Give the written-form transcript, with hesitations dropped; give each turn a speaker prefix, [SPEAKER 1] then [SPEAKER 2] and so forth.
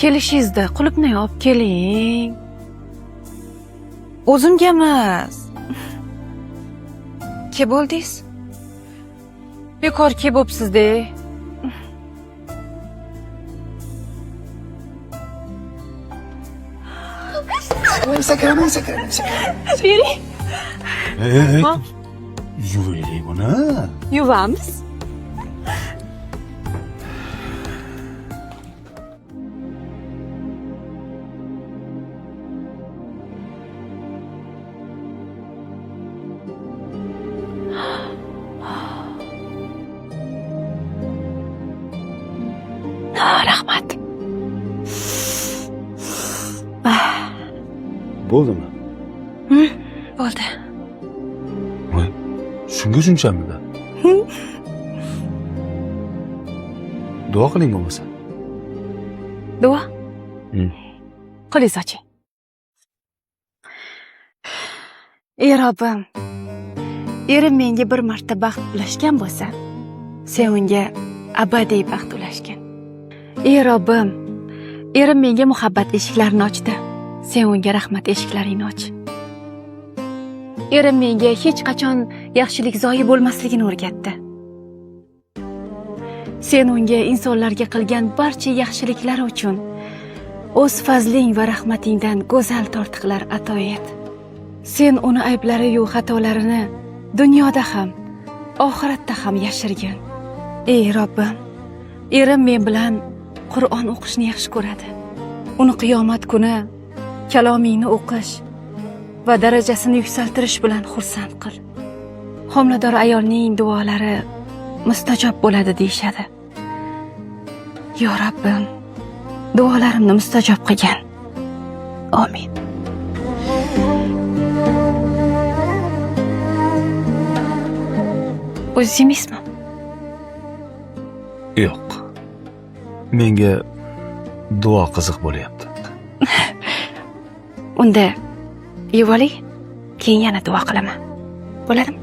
[SPEAKER 1] Kelishingizda qulupni olib keling.
[SPEAKER 2] O'zimga emas. Ke bo'ldingiz?
[SPEAKER 1] Bekor kelib o'psiz-da.
[SPEAKER 3] Sakramang.
[SPEAKER 1] Bering. Ha?
[SPEAKER 3] Yuvaylik buni.
[SPEAKER 1] Yuvamiz. Rahmat.
[SPEAKER 3] Bo'ldimi?
[SPEAKER 1] Bo'ldi.
[SPEAKER 3] Voy, shunga shunchamidi? Duo qiling bo'lmasa.
[SPEAKER 1] Duo. Qo'lingizni oching. Ey Robbim, erim menga bir marta baxt ulashgan bo'lsa, sen unga abadiy baxt ulashgin. Ey Robbim, erim menga muhabbat eshiklarini ochdi. Sen unga rahmat eshiklaringni och. Erim menga hech qachon yaxshilik zoyi bo'lmasligini o'rgatdi. Sen unga insonlarga qilgan barcha yaxshiliklari uchun o'z fazling va rahmatingdan go'zal tortiqlar ato et. Sen uni ayblari yu xatolarini dunyoda ham, oxiratda ham yashirgin. Ey Robbim, erim men bilan Qur'on o'qishni yaxshi ko'radi. Uni qiyomat kuni kalomingni o'qish va darajasini yuksaltirish bilan xursand qil. Homilador ayolning duolari mustajob bo'ladi deyshadi. Yo Robbim, duolarimni mustajob qilgin. Amin. O'zingizmi?
[SPEAKER 3] Yo'q. Menga duo qiziq bo'lyapti.
[SPEAKER 1] Unda yuvoling, keyin yana duo qilaman. Bo'ladimi?